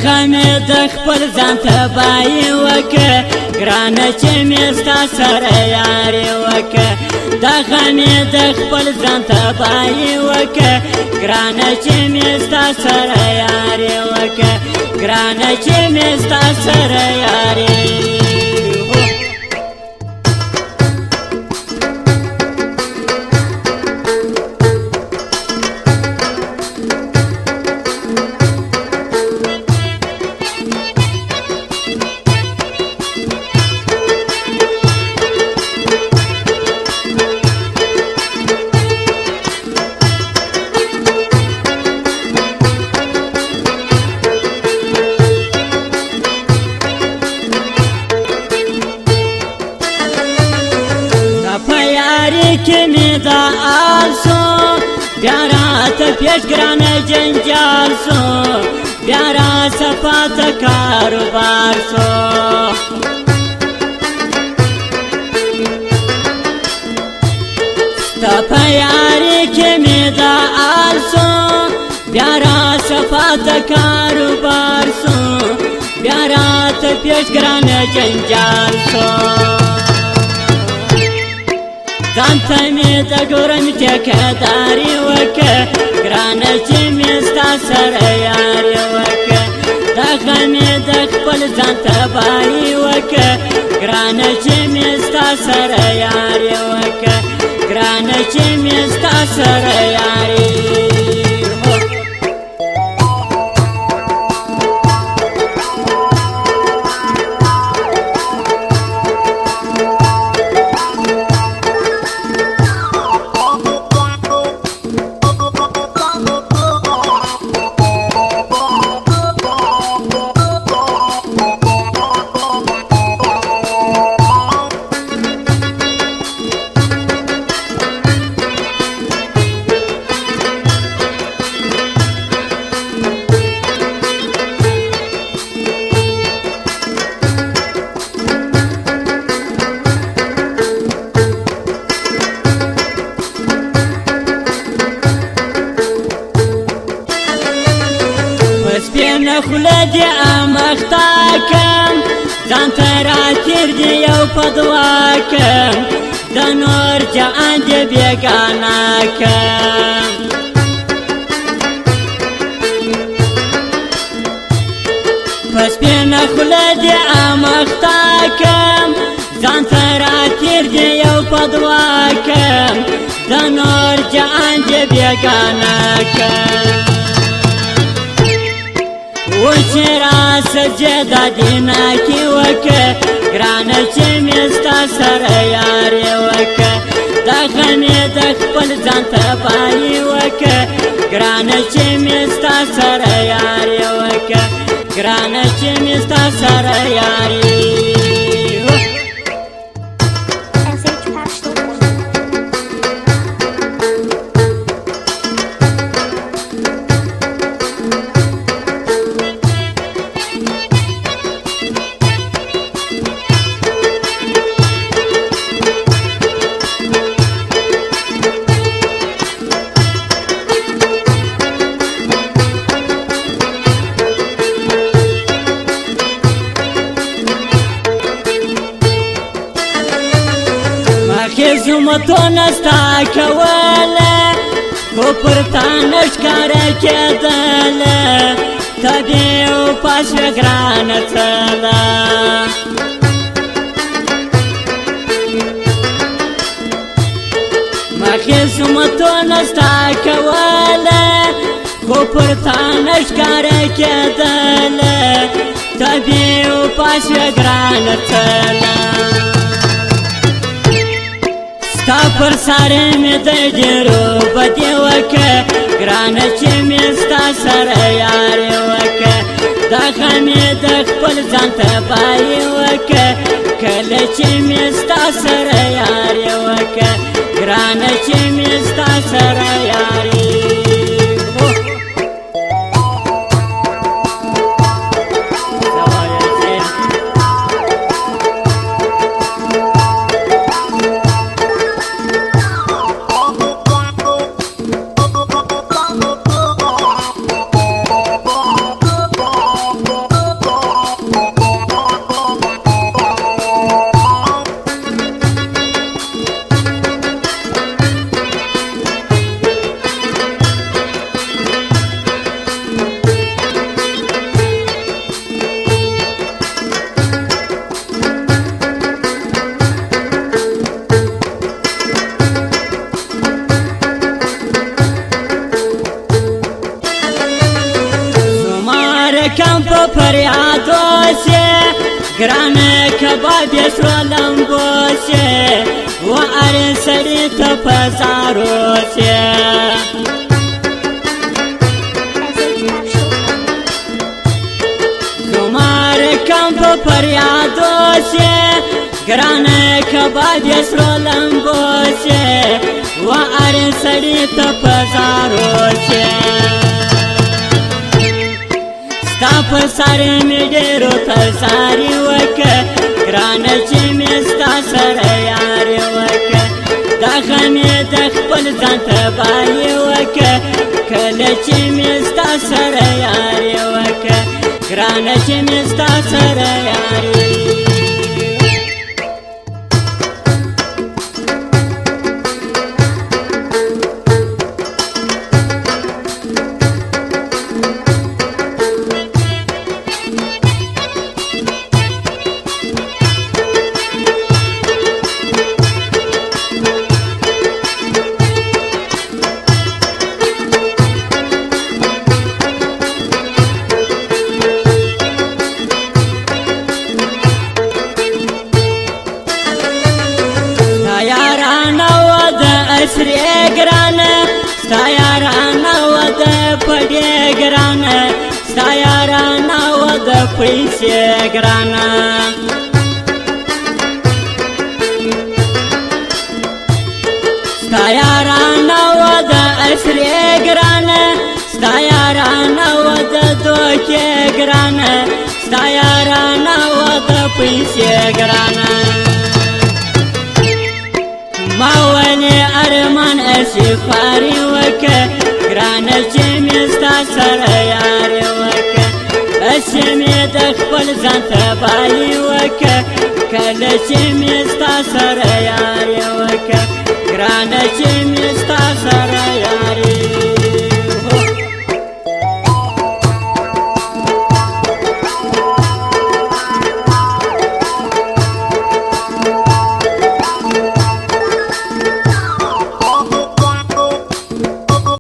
غمې د خپل ځان تباهي وکړه ګرانه چې مې ستا سره یاري وکړه دا غمې د خپل ځان تباهي وکړه ګرانه چې مې ستا سره یاري وکړه ګرانه چې مې ستا سره یاري کې مې دا آل سو بیا راته پیش ګرانه جنجال سو بیا را صفاته کاروبار سو ستا په یاري کې مې دا آل سو بیا را صفاته کاروبار سو بیا راته پیش ګرانه جنجال سو ځانته مې د ګورم ټیکهداري وکړه ګرانه چې مې ستا سره یاري وکړه دا غمې د خپل ځان تباهي وکړه ګرانه چې مې ستا سره یاري وکړه ګرانه چې مې ستا سره یاري سپینه خوله دې امخته کم ځان ته راتېر دې یو په دعا کم د نور جهان دې بېګانه کم په سپینه خوله دې امخته کم ځان ته راتېر دې یو په دعا کم د نور جهان دې بېګانه کم وچې را سجده دینه کې وکړه ګرانه چې مې ستا سره یاري وکړه دا غمې د خپل ځان تباهي وکړه ګرانه چې مې ستا سره یاري وکړه ګرانه چې مې ستا سره یاري زمتونه ستا کوله خو پر تا نه ښکاره کېدله طبیعي وپاس وې ګرانه څله مخې زمتونه ستا کوله خو پر تا نه ښکاره کېدله طبیعي وپاس وې ګرانه څله ستا پر سارې مې د ډېرو بدې وکړه ګرانه چې مې ستا سره یاري وکړه دا غمې د خپل ځان تباهي وکړه کله چې مې ستا سره یاري وکړه ګرانه چې مې ستا سره یاري کم په فریادو سي ګرانه کباب یې سره لمبو سي و هر سړي ته په زارو سي زمار کم په فریادو سي ګرانه کباب یې سره لمبو سي و هر سړي ته په زارو سي ستا په سر مې ډېرو تلساري وکړه ګرانه چې مې ستا سره یاري وکړه دغه مې د خپل ځان تباهي وکړه کله چې مې ستا سره یاري وکړه ګرانه چې مې ستا سره یاري سری ګرانه ستا یارانه و د پډې ګرانه ستا یارانه و د پیسې ګرانه ستا یارانه و د سری ګرانه ستا یارانه و د دوکې ګرانه ستا یارانه و د پیسې ګرانه ما ولې ارمان اسفاري وکړه ګرانه چې مې ستا سره یاري وکړه اسې مې د خپل ځان تباهي وکړه کله چې مې ستا سره یاري وکړه ګرانه چې مې ستا سره یاري